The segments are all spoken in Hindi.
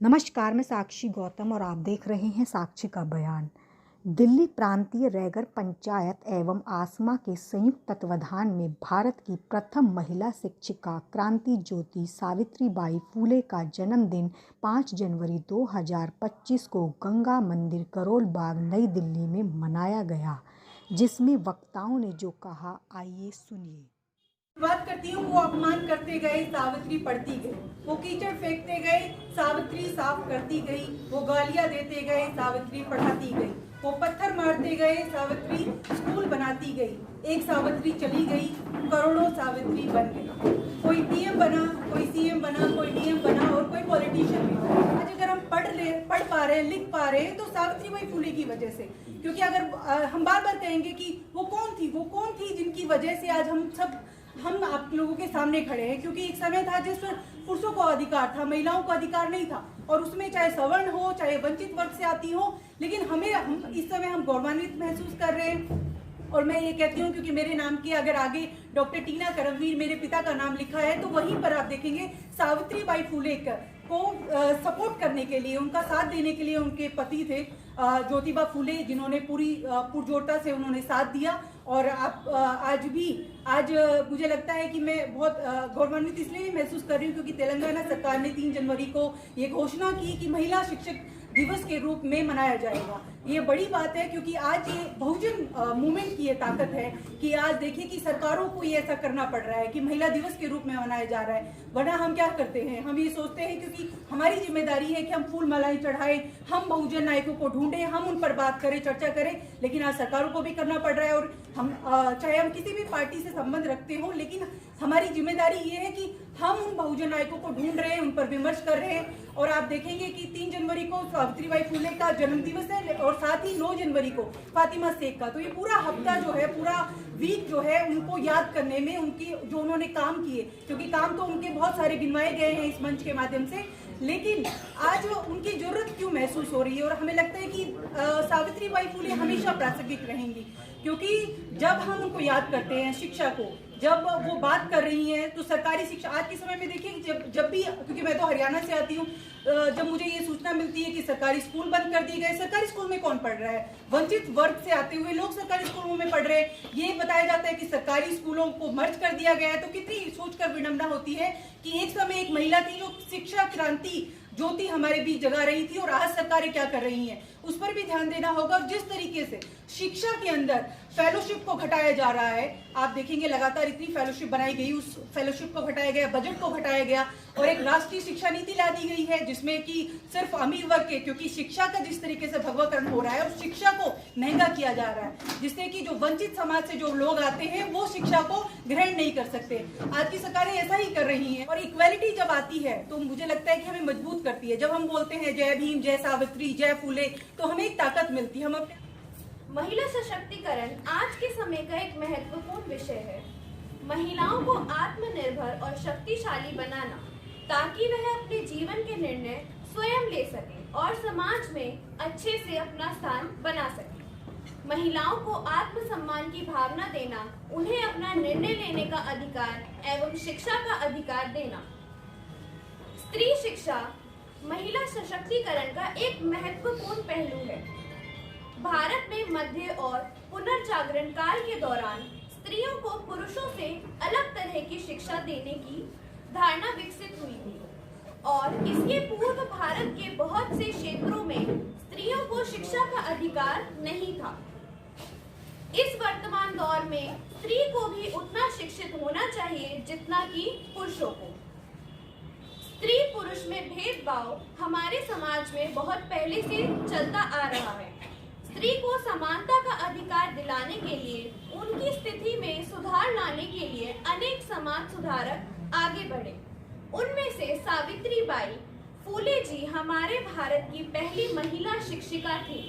नमस्कार, मैं साक्षी गौतम और आप देख रहे हैं साक्षी का बयान। दिल्ली प्रांतीय रैगर पंचायत एवं आसमा के संयुक्त तत्वाधान में भारत की प्रथम महिला शिक्षिका क्रांति ज्योति सावित्रीबाई फूले का जन्मदिन 5 जनवरी 2025 को गंगा मंदिर करोल बाग नई दिल्ली में मनाया गया, जिसमें वक्ताओं ने जो कहा आइए सुनिए। बात करती हूँ, वो अपमान करते गए, सावित्री पढ़ती गई। वो कीचड़ फेंकते गए, सावित्री साफ करती गई। वो गालियाँ देते गए, सावित्री पढ़ाती गई। वो पत्थर मारते गए, सावित्री स्कूल बनाती गई। एक सावित्री चली गई, करोड़ों सावित्री बन गई। कोई पीएम बना, कोई सीएम बना, कोई डीएम बना और कोई पॉलिटिशियन भी। आज अगर हम पढ़ पा रहे हैं, लिख पा रहे हैं तो सावित्रीबाई फूले की वजह से। क्योंकि अगर हम बार बार कहेंगे कि वो कौन थी जिनकी वजह से आज हम आप लोगों के सामने खड़े हैं। क्योंकि एक समय था जिस पर पुरुषों को अधिकार था, महिलाओं को अधिकार नहीं था, और उसमें चाहे सवर्ण हो, चाहे वंचित वर्ग से आती हो, लेकिन हम इस समय हम गौरवान्वित महसूस कर रहे हैं। और मैं ये कहती हूँ क्योंकि मेरे नाम के अगर आगे डॉक्टर टीना करमवीर मेरे पिता का नाम लिखा है, तो वहीं पर आप देखेंगे सावित्रीबाई फूले को सपोर्ट करने के लिए, उनका साथ देने के लिए उनके पति थे ज्योतिबा फूले, जिन्होंने पूरी पुरजोरता से उन्होंने साथ दिया। और आज मुझे लगता है कि मैं बहुत गौरवान्वित इसलिए महसूस कर रही हूँ क्योंकि तेलंगाना सरकार ने 3 जनवरी को ये घोषणा की कि महिला शिक्षक दिवस के रूप में मनाया जाएगा। ये बड़ी बात है क्योंकि आज ये बहुजन मूवमेंट की ये ताकत है कि आज देखिए कि सरकारों को ये ऐसा करना पड़ रहा है कि महिला दिवस के रूप में मनाया जा रहा है। वरना हम क्या करते हैं, हम ये सोचते हैं क्योंकि हमारी जिम्मेदारी है कि हम फूल मालाएं चढ़ाएं, हम बहुजन नायकों को ढूंढें, हम उन पर बात करें, चर्चा करें, लेकिन आज सरकारों को भी करना पड़ रहा है। और हम चाहे हम किसी भी पार्टी से संबंध रखते हो, लेकिन हमारी जिम्मेदारी ये है कि हम उन बहुजन नायकों को ढूंढ रहे हैं, उन पर विमर्श कर रहे हैं। और आप देखेंगे कि 3 जनवरी को सावित्रीबाई फूले का जन्म दिवस है और साथ ही 9 जनवरी को फातिमा शेख का। तो ये पूरा हफ्ता जो है, पूरा वीक जो है, उनको याद करने में, उनकी जो उन्होंने काम किए, क्योंकि काम तो उनके बहुत सारे गिनवाए गए हैं इस मंच के माध्यम से, लेकिन आज उनकी जरूरत क्यों महसूस हो रही है। और हमें लगता है कि सावित्रीबाई फूले हमेशा प्रासंगिक रहेंगी, क्योंकि जब हम उनको याद करते हैं, शिक्षा को जब वो बात कर रही हैं, तो सरकारी शिक्षा आज के समय में देखिए जब भी, क्योंकि मैं तो हरियाणा से आती हूँ, जब मुझे ये सूचना मिलती है कि सरकारी स्कूल बंद कर दिए गए, सरकारी स्कूल में कौन पढ़ रहा है, वंचित वर्ग से आते हुए लोग सरकारी स्कूलों में पढ़ रहे हैं, ये बताया जाता है कि सरकारी स्कूलों को मर्ज कर दिया गया है, तो कितनी सोचकर विडंबना होती है कि एक समय एक महिला थी जो शिक्षा क्रांति ज्योति हमारे बीच जगा रही थी, और आज सरकारें क्या कर रही हैं उस पर भी ध्यान देना होगा। और जिस तरीके से शिक्षा के अंदर फेलोशिप को घटाया जा रहा है, आप देखेंगे लगातार इतनी फेलोशिप बनाई गई, उस फेलोशिप को घटाया गया, बजट को घटाया गया, और एक राष्ट्रीय शिक्षा नीति ला दी गई है जिसमें कि सिर्फ अमीर वर्ग के, क्योंकि शिक्षा का जिस तरीके से भगवाकरण हो रहा है और शिक्षा को महंगा किया जा रहा है, जिससे कि जो वंचित समाज से जो लोग आते हैं वो शिक्षा को ग्रहण नहीं कर सकते। आज की सरकारें ऐसा ही कर रही हैं। और इक्वालिटी जब आती है तो मुझे लगता है कि हमें मजबूत करती है। जब हम बोलते हैं जय भीम, जय सावित्री, जय फूले, तो हमें एक ताकत मिलती है। हम अपने महिला सशक्तिकरण आज के समय का एक महत्वपूर्ण विषय है। महिलाओं को आत्मनिर्भर और शक्तिशाली बनाना, ताकि वह अपने जीवन के निर्णय स्वयं ले सके और समाज में अच्छे से अपना स्थान बना सके। महिलाओं को आत्मसम्मान की भावना देना, उन्हें अपना निर्णय लेने का अधिकार एवं शिक्षा का अधिकार देना। स्त्री शिक्षा महिला सशक्तिकरण का एक महत्वपूर्ण पहलू है। भारत में मध्य और पुनर्जागरण काल के दौरान स्त्रियों को पुरुषों से अलग तरह की शिक्षा देने की धारणा विकसित हुई थी, और इसके पूर्व भारत के बहुत से क्षेत्रों में स्त्रियों को शिक्षा का अधिकार नहीं था। इस वर्तमान दौर में स्त्री को भी उतना शिक्षित होना चाहिए जितना कि पुरुषों को। स्त्री पुरुष में भेदभाव हमारे समाज में बहुत पहले से चलता आ रहा है। स्त्री को समानता का अधिकार दिलाने के लिए, उनकी स्थिति में सुधार लाने के लिए अनेक समाज सुधारक आगे बढ़े। उनमें से सावित्रीबाई फूले जी हमारे भारत की पहली महिला शिक्षिका थी।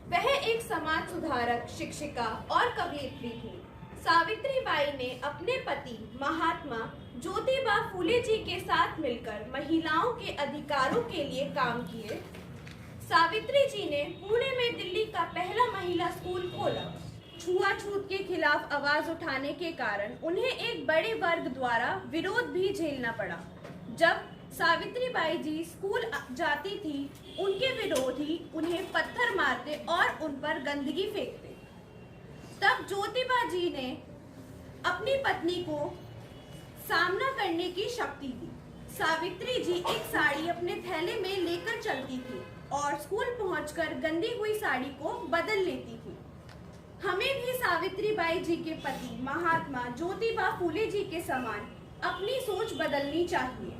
वह एक समाज सुधारक, शिक्षिका और कवयित्री थी। सावित्रीबाई ने अपने पति महात्मा ज्योतिबा फूले जी के साथ मिलकर महिलाओं के अधिकारों के लिए काम किए। सावित्री जी ने पुणे में दिल्ली का पहला महिला स्कूल खोला। छुआछूत के खिलाफ आवाज उठाने के कारण उन्हें एक बड़े वर्ग द्वारा विरोध भी झेलना पड़ा। जब सावित्रीबाई जी स्कूल जाती थी, उनके विरोधी उन्हें पत्थर मारते और उन पर गंदगी फेंकते। तब ज्योतिबा जी ने अपनी पत्नी को सामना करने की शक्ति दी। सावित्री जी एक साड़ी अपने थैले में लेकर चलती थी और स्कूल पहुंचकर गंदी हुई साड़ी को बदल लेती थी। हमें भी सावित्रीबाई जी के पति महात्मा ज्योतिबा फूले जी के समान अपनी सोच बदलनी चाहिए।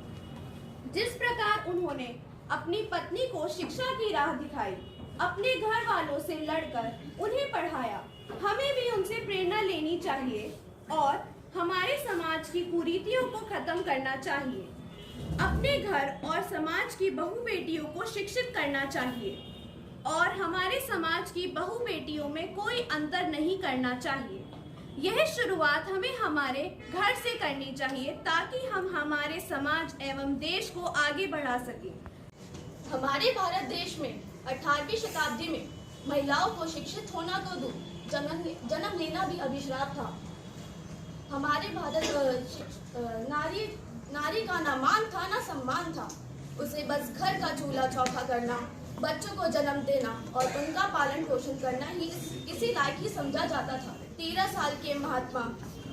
जिस प्रकार उन्होंने अपनी पत्नी को शिक्षा की राह दिखाई, अपने घर वालों से लड़कर उन्हें पढ़ाया, हमें भी उनसे प्रेरणा लेनी चाहिए और हमारे समाज की कुरीतियों को खत्म करना चाहिए। अपने घर और समाज की बहू बेटियों को शिक्षित करना चाहिए और हमारे समाज की बहू बेटियों में कोई अंतर नहीं करना चाहिए। यह शुरुआत हमें हमारे घर से करनी चाहिए ताकि हम हमारे समाज एवं देश को आगे बढ़ा सकें। हमारे भारत देश में 18वीं शताब्दी में महिलाओं को शिक्षित होना तो दूर, जन्म लेना भी अभिशाप था। हमारे भारत नारी का ना मान था ना सम्मान था। उसे बस घर का चूल्हा चौका करना, बच्चों को जन्म देना और उनका पालन पोषण करना ही इसी लायक ही समझा जाता था। 13 साल के महात्मा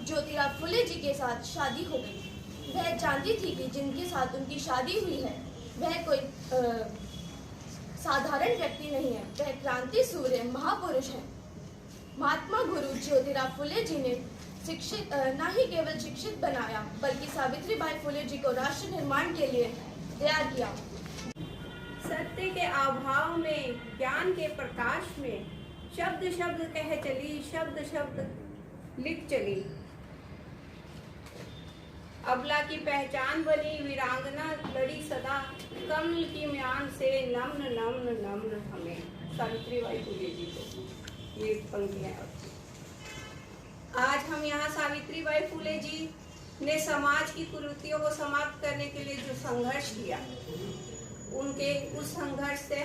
ज्योतिराव फुले जी के साथ शादी हो गई। वह जानती थी कि जिनके साथ उनकी शादी हुई है वह कोई साधारण व्यक्ति नहीं है, वह क्रांति सूर्य महापुरुष है। महात्मा गुरु ज्योतिराव फुले जी ने शिक्षित न ही केवल शिक्षित बनाया बल्कि सावित्रीबाई फुले जी को राष्ट्र निर्माण के लिए तैयार किया। सत्य के अभाव में, ज्ञान के प्रकाश में, शब्द शब्द कह चली, शब्द शब्द लिख चली। अबला की पहचान बनी, वीरांगना लड़ी सदा, कमल की म्यान से नम्न नम्न नम्न हमें। सावित्रीबाई फुले जी को ये पंक्तियां। आज हम यहाँ सावित्रीबाई फुले जी ने समाज की कुरीतियों को समाप्त करने के लिए जो संघर्ष किया, उनके इस संघर्ष से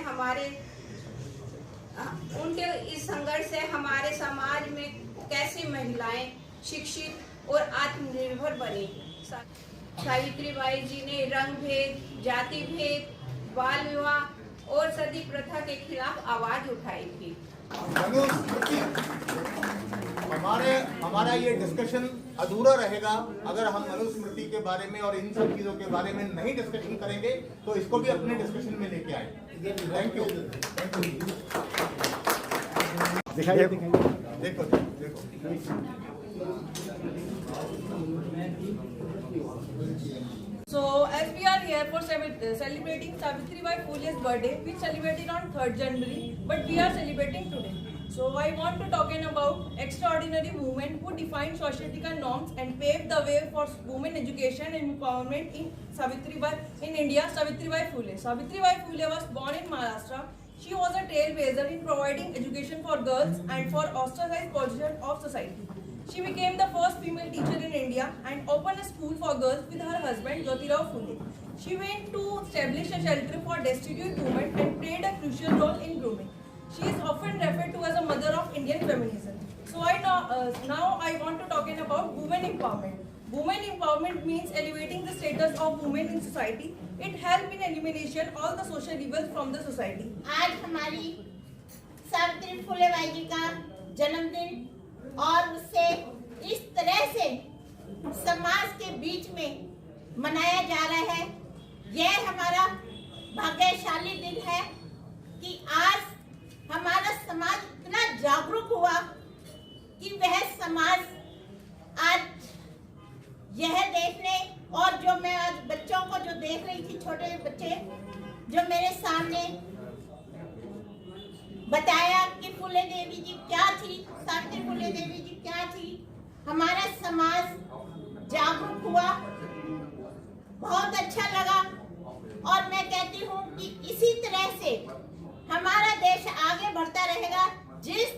हमारे समाज में कैसे महिलाएं शिक्षित और आत्मनिर्भर बनी। सावित्रीबाई जी ने रंग भेद, जाति भेद, बाल विवाह और सती प्रथा के खिलाफ आवाज उठाई थी। हमारा ये डिस्कशन अधूरा रहेगा अगर हम मनुस्मृति के बारे में और इन सब चीजों के बारे में नहीं डिस्कशन करेंगे, तो इसको भी अपने डिस्कशन में लेके आए। Thank you. दिखाइए देखो देखो। So, as we are here for celebrating Savitribai Phule's birthday, we celebrated on 3rd January, but we are celebrating today. So, I want to talk about extraordinary women who defined societal norms and paved the way for women education and empowerment in India. Savitribai Phule. Savitribai Phule was born in Maharashtra. She was a trailblazer in providing education for girls and for ostracized portion of society. She became the first female teacher in India and opened a school for girls with her husband Jyotirao Phule. She went to establish a shelter for destitute women and played a crucial role in grooming. She is often referred to as a mother of Indian feminism. So now I want to talk about women empowerment. Women empowerment means elevating the status of women in society. It helps in elimination all the social evils from the society. आज हमारी सावित्री फुले बाई जी का जन्मदिन और उससे इस तरह से समाज के बीच में मनाया जा रहा है। यह हमारा भाग्यशाली दिन है कि आज हमारा समाज इतना जागरूक हुआ कि वह समाज आज यह देखने, और जो मैं आज बच्चों को जो देख रही थी, छोटे बच्चे जो मेरे सामने बताया कि फुले देवी जी क्या थी, सावित्री फुले देवी जी क्या थी, हमारा समाज जागरूक हुआ, बहुत अच्छा लगा। और मैं कहती हूँ कि इसी तरह से हमारा देश आगे बढ़ता रहेगा। जिस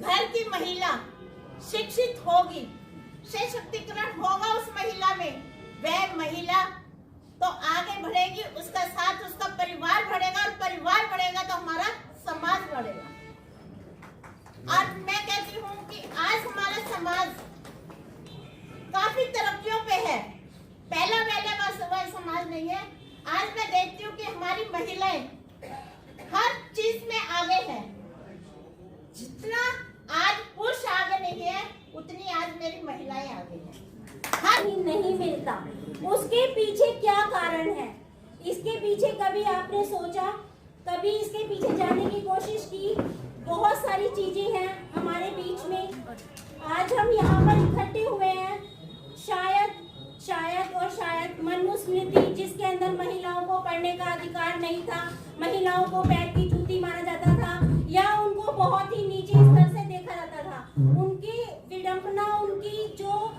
घर की महिला शिक्षित होगी, सशक्तिकरण होगा उस महिला में, वह महिला तो आगे बढ़ेगी, उसका साथ उसका परिवार बढ़ेगा, और परिवार बढ़ेगा तो हमारा समाज बढ़ेगा। और मैं कहती हूँ कि आज हमारा समाज काफी तरक्कियों पे है। पहला समाज नहीं है। आज मैं देखती हूँ कि हमारी महिलाएं हर चीज में आगे हैं। जितना आज पुरुष आगे नहीं है, उतनी आज मेरी महिलाएं आगे हैं। नहीं मिलता, उसके पीछे क्या कारण है? इसके पीछे कभी आपने सोचा, कभी इसके पीछे जाने की कोशिश की? बहुत सारी चीजें हैं हमारे बीच में। आज हम यहाँ पर इकट्ठे हुए हैं, शायद मनुस्मृति, जिसके अंदर महिलाओं को पढ़ने का अधिकार नहीं था, महिलाओं को पैर की जूती माना जाता था या उनको बहुत ही नीचे स्तर से देखा जाता था। उनकी विडंबना, उनकी जो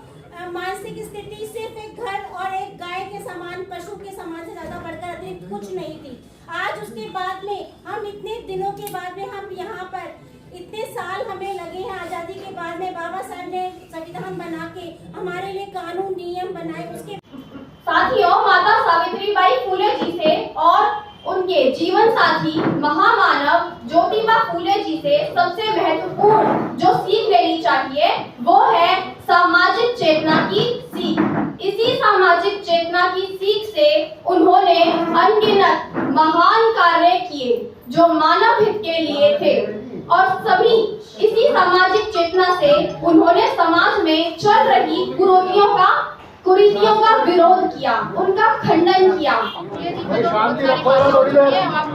मानसिक स्थिति सिर्फ एक घर और एक गाय के समान, पशु के समान से ज्यादा बढ़कर अतिरिक्त कुछ नहीं थी। आज उसके बाद में हम इतने दिनों के बाद में हम यहाँ पर इतने साल हमें लगे हैं, आजादी के बाद में बाबा साहब ने संविधान बना के हमारे लिए कानून नियम बनाए। उसके साथियों, माता सावित्रीबाई फुले जी से और उनके जीवन साथी महामानव ज्योतिबा फुले जी से सबसे महत्वपूर्ण जो सीख लेनी चाहिए वो है सामाजिक चेतना की सीख। इसी सामाजिक चेतना की सीख से उन्होंने अनगिनत महान कार्य किए जो मानव हित के लिए थे, और सभी इसी सामाजिक चेतना से उन्होंने समाज में चल रही कुरीतियों का विरोध किया, उनका खंडन किया। ये जी बहुत सारी बातें हो चुकी है, हम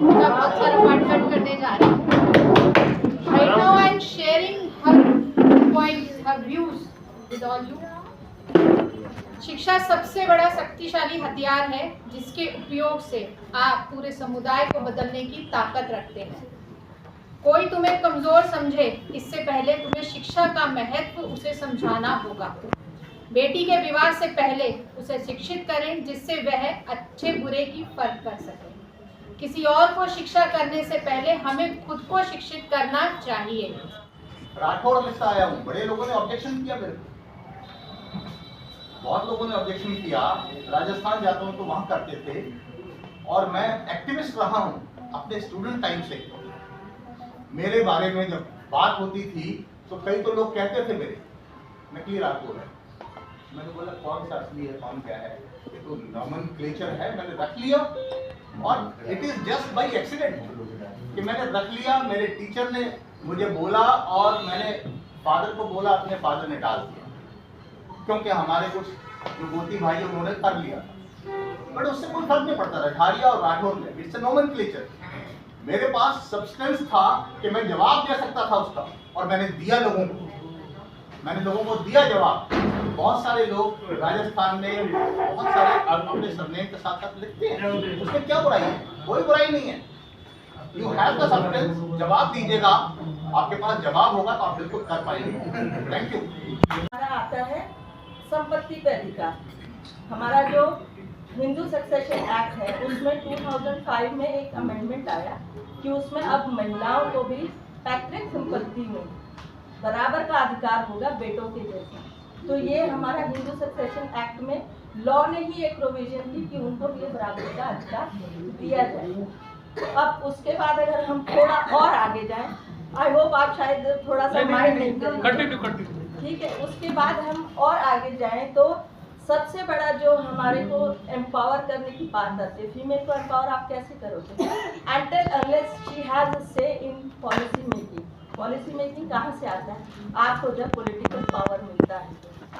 उनका बहुत सारा पाठ करने जा रहे हैं। Right now I am sharing her points, her views with all you. शिक्षा सबसे बड़ा शक्तिशाली हथियार है जिसके उपयोग से आप पूरे समुदाय को बदलने की ताकत रखते हैं। कोई तुम्हें कमजोर समझे, इससे पहले तुम्हें शिक्षा का महत्व उसे समझाना होगा। बेटी के विवाह से पहले उसे शिक्षित करें जिससे वह अच्छे बुरे की फर्क कर सके। किसी और को शिक्षा करने से पहले हमें खुद को शिक्षित करना चाहिए। राठौड़ में से आया हूँ, बड़े लोगों ने ऑब्जेक्शन किया, मेरे बहुत लोगों ने ऑब्जेक्शन किया। राजस्थान जाता हूँ तो वहाँ करते थे, और मैं एक्टिविस्ट रहा हूँ अपने स्टूडेंट टाइम से। मेरे बारे में जब बात होती थी तो कई तो लोग कहते थे मेरे नकली राठौड़ है। मैंने बोला कौन सा असली है, कौन क्या है, ये तो नॉमेनक्लेचर है। मैंने रख लिया, और it is just by accident कि मैंने रख लिया। मेरे टीचर ने मुझे बोला और मैंने फादर को बोला, अपने फादर ने डाल दिया, क्योंकि हमारे कुछ जो गोती भाई उन्होंने कर लिया, बट उससे कोई फर्क नहीं पड़ता। रठारिया और राठौर में इट्स अ नॉमेनक्लेचर। मेरे पास सब्सटेंस था कि मैं जवाब दे सकता था उसका, और मैंने दिया लोगों को, दिया जवाब। बहुत सारे लोग राजस्थान में बहुत सारे अपने सरनेम के साथ साथ लिखते हैं, उसमें क्या बुराई है? कोई बुराई नहीं है। यू हैव द सब्सटेंस, जवाब दीजिएगा, आपके पास जवाब होगा तो आप बिल्कुल कर पाएंगे। Thank you. हमारा आता है संपत्ति पे अधिकार। हमारा जो हिंदू सक्सेशन एक्ट है उसमें 2005 में एक अमेंडमेंट आया कि उसमें अब महिलाओं को भी पैतृक संपत्ति में बराबर का अधिकार होगा बेटों के जैसा। तो ये हमारा हिंदू सक्सेशन एक्ट में लॉ ने ही एक प्रोविजन दी कि उनको भी बराबर का अधिकार दिया जाए। अब उसके बाद अगर हम थोड़ा और आगे जाएं, आई होप आप शायद थोड़ा सा माइंड नहीं करेंगे, ठीक है। उसके बाद हम और आगे जाएं तो सबसे बड़ा जो हमारे को एम्पावर करने की बात आती है, फीमेल को एम्पावर आप कैसे करोगे? Until unless she has a say in policy making। Policy making कहाँ से आता है? आपको जब पॉलिटिकल पावर मिलता है,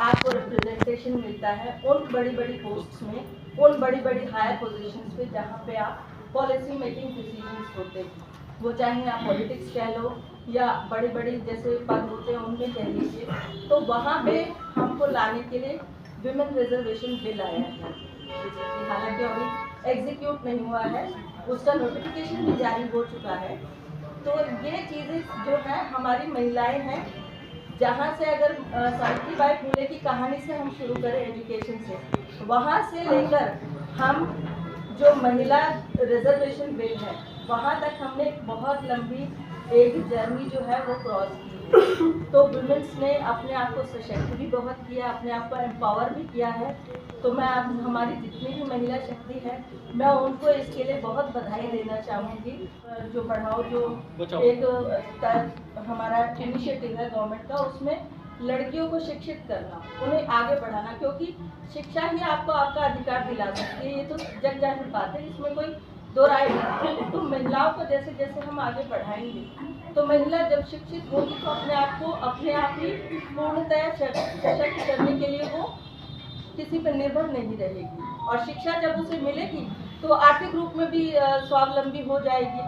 आपको रिप्रेजेंटेशन मिलता है उन बड़ी बड़ी पोस्ट्स में, उन बड़ी बड़ी हायर पोजीशंस पे जहाँ पे आप पॉलिसी मेकिंग डिसीजंस होते हैं, वो चाहे आप पॉलिटिक्स कह लो या बड़ी बड़ी जैसे पद होते हैं उनमें कह लीजिए। तो वहाँ पे हमको लाने के लिए विमेन रिजर्वेशन बिल आया है, हालांकि अभी एग्जीक्यूट नहीं हुआ है, उसका नोटिफिकेशन भी जारी हो चुका है। तो ये चीज़ें जो है हमारी महिलाएं हैं, जहाँ से अगर सावित्रीबाई फुले की कहानी से हम शुरू करें एजुकेशन से, वहाँ से लेकर हम जो महिला रिजर्वेशन बिल है वहाँ तक हमने बहुत लंबी एक जर्नी जो है वो क्रॉस की है। तो वुमेन्स ने अपने आप को सशक्त भी बहुत किया, अपने आप को एम्पावर भी किया है। तो मैं हमारी जितनी भी महिला शक्ति है मैं उनको इसके लिए बहुत बधाई देना चाहूँगी। जो बढ़ाओ जो एक हमारा इनिशिएटिव है गवर्नमेंट का, उसमें लड़कियों को शिक्षित करना, उन्हें आगे बढ़ाना, क्योंकि शिक्षा ही आपको आपका अधिकार दिला सकती है। ये तो जग जाहिर बात है, इसमें कोई दो राय नहीं। तो महिलाओं को जैसे जैसे हम आगे बढ़ाएंगे तो महिला जब शिक्षित होगी तो अपने आप ही पूर्णतया सशक्त करने के लिए वो किसी पर निर्भर नहीं रहेगी। और शिक्षा जब उसे मिलेगी तो आर्थिक रूप में भी स्वावलंबी हो जाएगी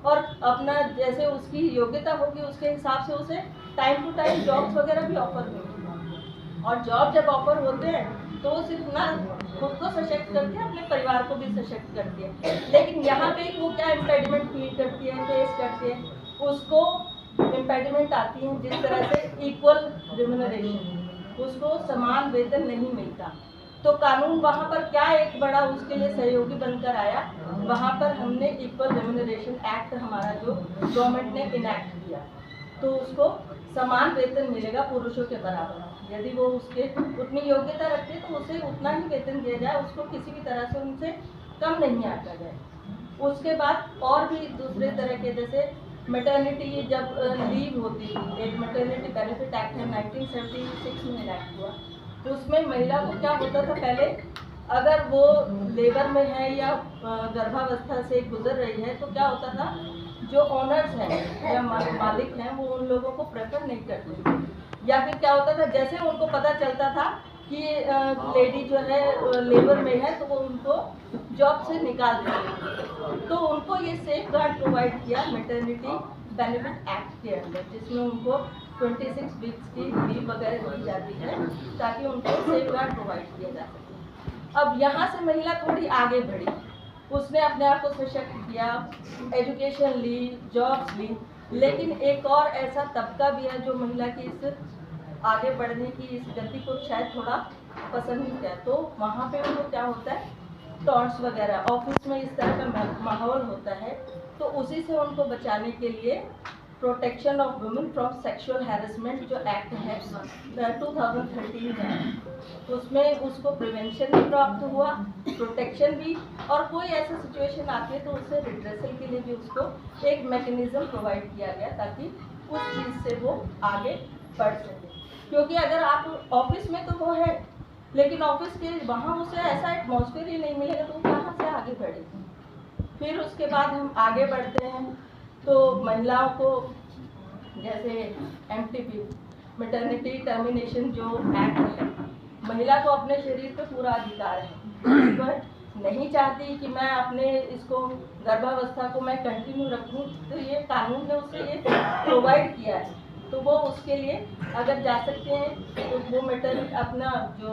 और अपना जैसे उसकी योग्यता होगी उसके हिसाब से उसे टाइम टू टाइम जॉब्स वगैरह भी ऑफर होंगी। और जॉब जब ऑफर होते हैं तो वो सिर्फ ना खुद को सशक्त करती है, अपने परिवार को भी सशक्त करती है। लेकिन यहाँ पे वो क्या इम्पेडिमेंट फील करती है, फेस करती है, उसको इम्पेडिमेंट आती है जिस तरह से इक्वल रिम्यूनरेशन, उसको समान वेतन नहीं मिलता। तो कानून वहाँ पर क्या एक बड़ा उसके लिए सहयोगी बनकर आया, वहाँ पर हमने इक्वल रिम्यूनरेशन एक्ट हमारा जो गवर्नमेंट ने इनैक्ट किया, तो उसको समान वेतन मिलेगा पुरुषों के बराबर। यदि वो उसके उतनी योग्यता रखते हैं तो उसे उतना ही वेतन दिया जाए, उसको किसी भी तरह से उनसे कम नहीं आंका जाए। उसके बाद और भी दूसरे तरह के जैसे मैटरनिटी जब लीव होती थी, एक मैटरनिटी बेनिफिट एक्ट है 1976 में इनैक्ट हुआ, तो उसमें महिला को क्या होता था, पहले अगर वो लेबर में है या गर्भावस्था से गुजर रही है तो क्या होता था, जो ओनर्स हैं या मालिक हैं वो उन लोगों को प्रेफर नहीं करते, या फिर क्या होता था जैसे उनको पता चलता था कि लेडी जो है लेबर में है तो वो उनको जॉब से निकाल देते। तो उनको ये सेफ गार्ड प्रोवाइड किया मैटरनिटी बेनिफिट एक्ट के अंदर, जिसमें उनको 26 वीक्स की लीव वगैरह दी जाती है ताकि उनको सेफ गार्ड प्रोवाइड किया जा सके। अब यहाँ से महिला थोड़ी आगे बढ़ी, उसने अपने आप को सशक्त किया, एजुकेशन ली, जॉब्स ली, लेकिन एक और ऐसा तबका भी है जो महिला की इस आगे बढ़ने की इस गति को शायद थोड़ा पसंद नहीं किया। तो वहाँ पे उनको क्या होता है, टॉन्ट्स वगैरह ऑफिस में इस तरह का माहौल होता है, तो उसी से उनको बचाने के लिए protection of women from sexual harassment जो एक्ट है 2013 में, उसमें उसको प्रिवेंशन भी प्राप्त हुआ, प्रोटेक्शन भी, और कोई ऐसा सिचुएशन आती है तो उससे रिड्रेसल के लिए भी उसको एक मैकेनिज्म प्रोवाइड किया गया ताकि उस चीज़ से वो आगे बढ़ सके। क्योंकि अगर आप ऑफिस में तो वो है, लेकिन ऑफिस के वहाँ उसे ऐसा एटमॉस्फेयर ही नहीं मिलेगा तो वो कहाँ से आगे बढ़ेगी। फिर उसके बाद हम आगे बढ़ते हैं तो महिलाओं को जैसे MTP मैटरनिटी टर्मिनेशन जो एक्ट है, महिला को अपने शरीर पे पूरा अधिकार है, पर नहीं चाहती कि मैं अपने इसको गर्भावस्था को मैं कंटिन्यू रखूं, तो ये कानून ने उसे ये प्रोवाइड किया है, तो वो उसके लिए अगर जा सकते हैं तो वो मैटरनिटी अपना जो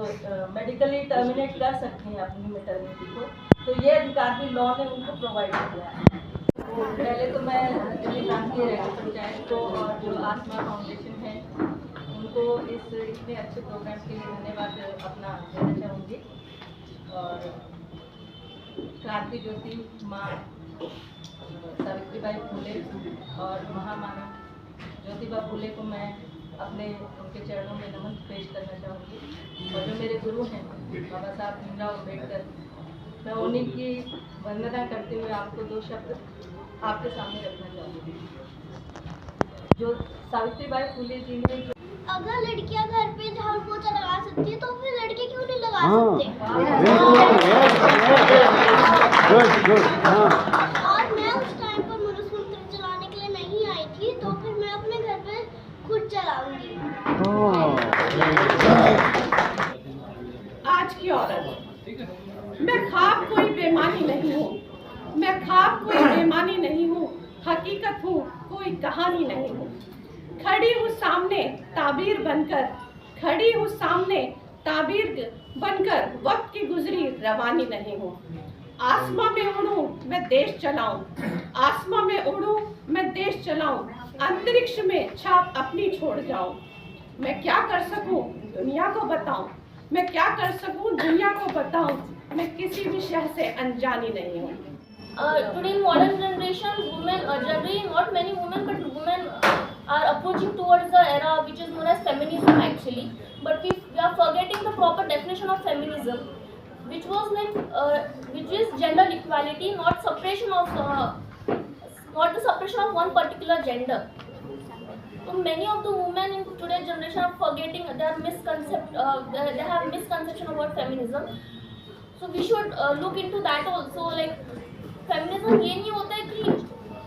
मेडिकली टर्मिनेट कर सकते हैं अपनी मैटरनिटी को, तो ये अधिकार भी लॉ ने उनको प्रोवाइड किया है। तो पहले तो मैं दिल्ली प्रांतीय रैगर पंचायत को और जो आसमा फाउंडेशन है उनको इतने अच्छे प्रोग्राम के लिए धन्यवाद अपना देना चाहूँगी। और क्रांति ज्योति माँ सावित्रीबाई फुले और महामानव ज्योतिबा फुले को मैं अपने उनके चरणों में नमन पेश करना चाहूँगी। और जो मेरे गुरु हैं बाबा साहब भीमराव अम्बेडकर, मैं उन्हीं की वंदना करते हुए आपको दो शब्द आपके सामने रखना चाहूँगी। जो सावित्रीबाई फुले जी ने अगर लड़कियां घर पे झाड़ू पोछा लगा सकती है तो फिर लड़के क्यों नहीं लगा सकते? और मैं उस टाइम पर मनुस्मृति चलाने के लिए नहीं आई थी, तो फिर मैं अपने घर पे खुद चलाऊंगी। आज की औरत, मैं ख्वाब कोई बेमानी नहीं हूँ, मैं ख्वाब कोई बेमानी नहीं हूँ, हकीकत हूँ कोई कहानी नहीं हूँ। खड़ी हूँ सामने ताबीर बनकर, खड़ी हूँ सामने ताबीर बनकर, वक्त की गुजरी रवानी नहीं हूँ। आसमां में उड़ूं मैं देश चलाऊं, आसमां में उड़ूं मैं देश चलाऊं, अंतरिक्ष में छाप अपनी छोड़ जाऊं। मैं क्या कर सकूं दुनिया को बताऊं, मैं क्या कर सकूं दुनिया को बताऊं, मैं किसी भी शह से अनजानी नहीं हूँ। Today in modern generation, women generally not many women, but women are approaching towards the era which is known as feminism actually. But we are forgetting the proper definition of feminism, which was like which is gender equality, not suppression of not the suppression of one particular gender. तो many of the women in today's generation are forgetting their they have misconception about feminism. So we should look into that also. Like feminism ये नहीं होता है कि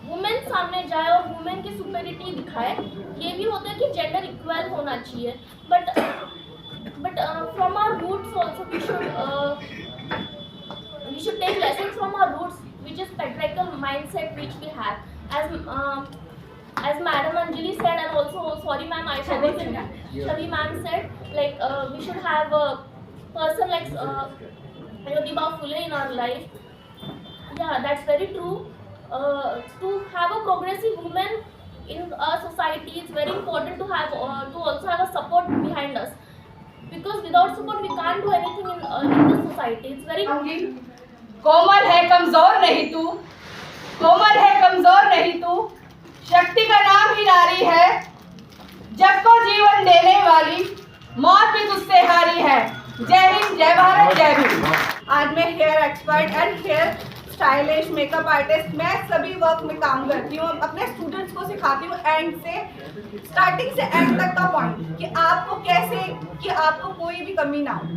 वुमेन सामने जाए और वुमेन की सुपेरिटी दिखाए, ये भी होता है कि जेंडर इक्वल होना चाहिए. But from our roots also we should take lessons from our roots, which is patriarchal mindset which we have. As Madam Anjali said, and also sorry ma'am, I forgot it. Shavi ma'am said like we should have a person like Jyotiba Phule in our life. Yeah, that's very true. To have a progressive woman in our society, it's very important to have to also have a support behind us, because without support we can't do anything in the society. It's very कोमल है कमजोर नहीं तू, कोमल है कमजोर नहीं तू, शक्ति का नाम ही नारी है, जग को जीवन देने वाली, मौत भी तुझसे हारी है. जय हिंद, जय भारत, जय भीम. आज मैं hair expert and hair stylish makeup artist, मैं सभी वर्क में काम करती हूँ. अपने स्टूडेंट्स को सिखाती हूँ एंड से स्टार्टिंग से एंड तक का पॉइंट, कि आपको कैसे, कि आपको कोई भी कमी ना हो.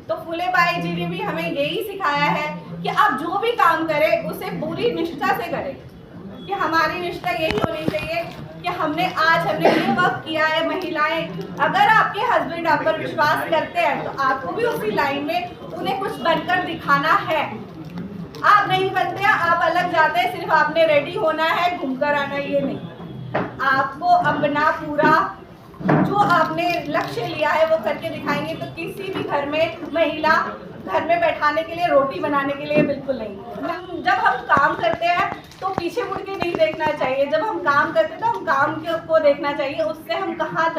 तो फुले बाई जी ने भी हमें यही सिखाया है कि आप जो भी काम करें उसे पूरी निष्ठा से करें. कि हमारी निष्ठा यही होनी चाहिए कि हमने ये वर्क किया है. महिलाएं, अगर आपके हस्बैंड आप पर विश्वास करते हैं तो आपको भी उसी लाइन में उन्हें कुछ बनकर दिखाना है. आप नहीं बनते, आप अलग जाते हैं, सिर्फ आपने रेडी होना है, घूमकर आना, ये नहीं. आपको अपना पूरा जो आपने लक्ष्य लिया है वो करके दिखाएंगे. तो किसी भी घर में महिला घर में बैठाने के लिए, रोटी बनाने के लिए बिल्कुल नहीं. जब हम काम करते हैं तो पीछे मुड़ के नहीं देखना चाहिए. जब हम काम करते हैं तो हम काम को देखना चाहिए, उससे हम कहाँ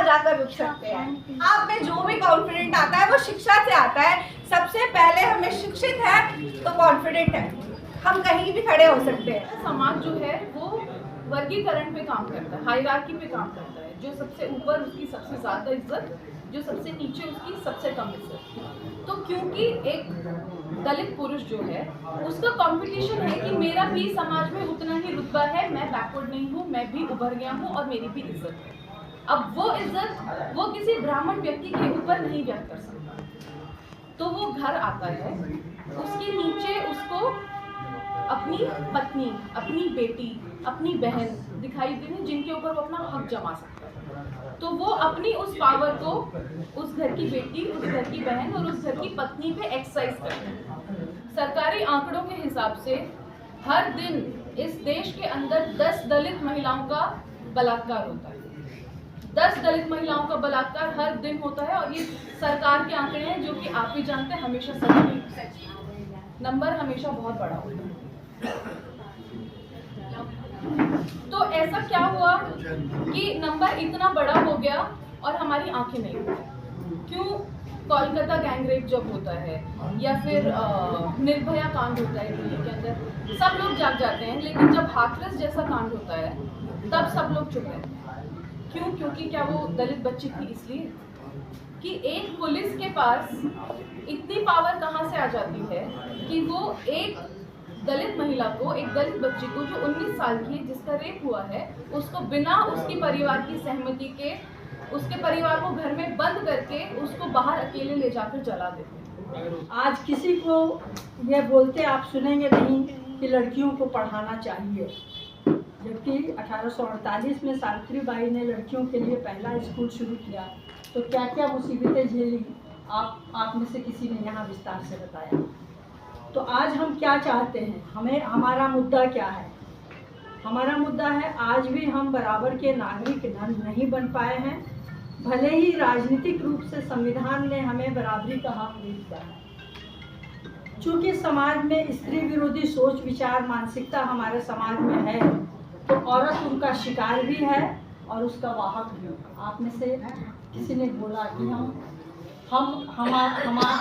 जाकर रुक सकते हैं. आप में जो भी कॉन्फिडेंट आता है वो शिक्षा से आता है. सबसे पहले हमें शिक्षित है तो कॉन्फिडेंट है, हम कहीं भी खड़े हो सकते हैं. समाज जो है वो वर्गीकरण पे काम करता है, हायरार्की पे काम करता है. जो सबसे ऊपर उसकी सबसे ज़्यादा इज्जत, जो सबसे नीचे उसकी सबसे कम इज्जत. तो क्योंकि एक दलित पुरुष जो है उसका कंपटीशन है कि मेरा भी समाज में उतना ही रुतबा है, मैं बैकवर्ड नहीं हूँ, मैं भी उभर गया हूँ और मेरी भी इज्जत है. अब वो इज्जत वो किसी ब्राह्मण व्यक्ति के ऊपर नहीं व्यक्त कर सकता. तो वो घर आता है, उसके नीचे उसको अपनी पत्नी, अपनी बेटी, अपनी बहन दिखाई देती, जिनके ऊपर वो अपना हक जमा सकता है. तो वो अपनी उस पावर को उस घर की बेटी, उस घर की बहन और उस घर की पत्नी पे एक्सरसाइज करते हैं. सरकारी आंकड़ों के हिसाब से हर दिन इस देश के अंदर 10 दलित महिलाओं का बलात्कार होता है. 10 दलित महिलाओं का बलात्कार हर दिन होता है. और ये सरकार के आंकड़े हैं, जो कि आप भी जानते हैं हमेशा सच नहीं, नंबर हमेशा बहुत बड़ा होता है. तो ऐसा क्या हुआ कि नंबर इतना बड़ा हो गया और हमारी आंखें नहीं खुली? क्यों? कोलकाता गैंगरेप जब होता है या फिर निर्भया कांड होता है दिल्ली के अंदर, सब लोग जाग जाते हैं. लेकिन जब हाथरस जैसा कांड होता है तब सब लोग चुप हैं. क्यों? क्योंकि क्या वो दलित बच्ची थी? इसलिए कि एक पुलिस के पास इतनी पावर कहाँ से आ जाती है कि वो एक दलित महिला को, एक दलित बच्ची को जो 19 साल की है, जिसका रेप हुआ है, उसको बिना उसकी परिवार की सहमति के, उसके परिवार को घर में बंद करके उसको बाहर अकेले ले जाकर जला देते हैं. आज किसी को ये बोलते आप सुनेंगे नहीं कि लड़कियों को पढ़ाना चाहिए, जबकि 1848 में सावित्री बाई ने लड़कियों के लिए पहला स्कूल शुरू किया. तो क्या क्या मुसीबतें झेली आप में से किसी ने यहाँ विस्तार से बताया. तो आज हम क्या चाहते हैं, हमारा मुद्दा क्या है? हमारा मुद्दा है आज भी हम बराबर के नागरिक नहीं बन पाए हैं. भले ही राजनीतिक रूप से संविधान ने हमें बराबरी का हक दे दिया है, चूँकि समाज में स्त्री विरोधी सोच विचार मानसिकता हमारे समाज में है, तो औरत उनका शिकार भी है और उसका वाहक भी. आप में से किसी ने बोला कि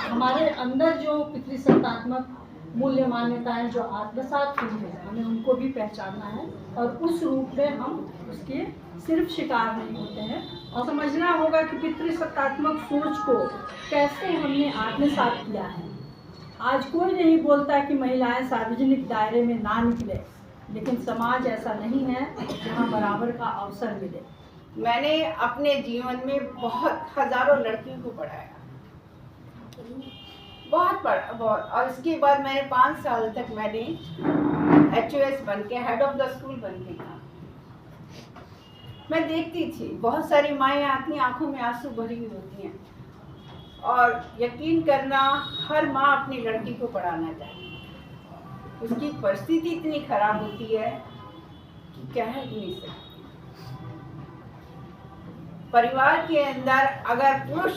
हमारे अंदर जो पितृसत्तात्मक मूल्य मान्यताएं जो आत्मसात हुई है, हमें उनको भी पहचानना है और उस रूप में हम उसके सिर्फ शिकार नहीं होते हैं. और समझना होगा कि पितृसत्तात्मक सोच को कैसे हमने आत्मसात किया है. आज कोई नहीं बोलता कि महिलाएं सार्वजनिक दायरे में ना निकले, लेकिन समाज ऐसा नहीं है जहाँ बराबर का अवसर मिले। मैंने अपने जीवन में बहुत हजारों लड़कियों को पढ़ाया, बहुत पढ़ा, बहुत। और इसके बाद मैंने 5 साल तक मैंने HOS बन के, हेड ऑफ द स्कूल बन के काम। मैं देखती थी बहुत सारी माएँ आती हैं, आंखों में आंसू भरी हुई होती हैं, और यकीन करना हर माँ अपनी लड़की को पढ़ाना चाहती है। उसकी परिस्थिति इतनी खराब होती है कि कह नहीं सकती। परिवार के अंदर अगर पुरुष,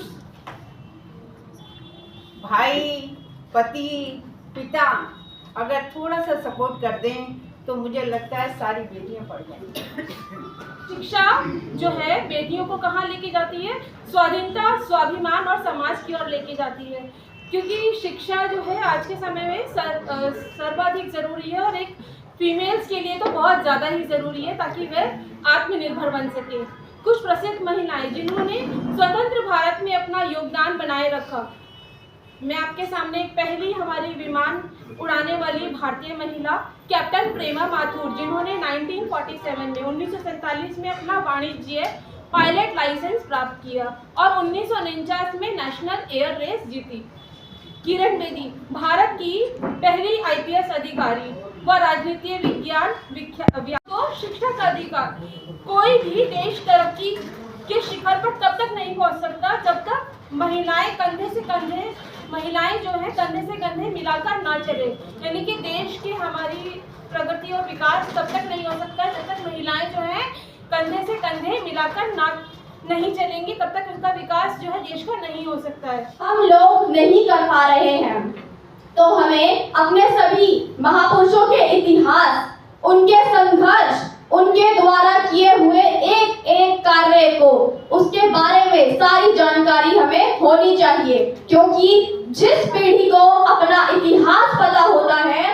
भाई, पति, पिता अगर थोड़ा सा सपोर्ट कर दें तो मुझे लगता है सारी बेटियां पढ़ जाएंगी। शिक्षा जो है बेटियों को कहाँ लेके जाती है? स्वाधीनता, स्वाभिमान और समाज की ओर लेके जाती है, क्योंकि शिक्षा जो है आज के समय में सर्वाधिक ज़रूरी है और एक फीमेल्स के लिए तो बहुत ज़्यादा ही ज़रूरी है ताकि वह आत्मनिर्भर बन सके। कुछ प्रसिद्ध महिलाएं जिन्होंने स्वतंत्र भारत में अपना योगदान बनाए रखा, मैं आपके सामने एक पहली हमारी विमान उड़ाने वाली भारतीय महिला कैप्टन प्रेमा माथुर, जिन्होंने 1947 में अपना वाणिज्य पायलट लाइसेंस प्राप्त किया और 1949 में नेशनल एयर रेस जीती। किरण बेदी भारत की पहली IPS अधिकारी व राजनीति विज्ञान तो शिक्षा का अधिकार। कोई भी देश तरक्की के शिखर पर तब तक नहीं पहुंच सकता जब तक महिलाएं कंधे से कंधे, महिलाएं जो है कंधे से कंधे मिलाकर ना चले। यानी कि देश की हमारी प्रगति और विकास तब तक नहीं हो सकता जब तक महिलाएं जो है कंधे से कंधे मिलाकर नहीं चलेंगी, तब तक उनका विकास जो है देश का नहीं हो सकता है। हम लोग नहीं कर पा रहे हैं तो हमें अपने सभी महापुरुषों के इतिहास, उनके संघर्ष, उनके द्वारा किए हुए एक एक कार्य को, उसके बारे में सारी जानकारी हमें होनी चाहिए, क्योंकि जिस पीढ़ी को अपना इतिहास पता होता है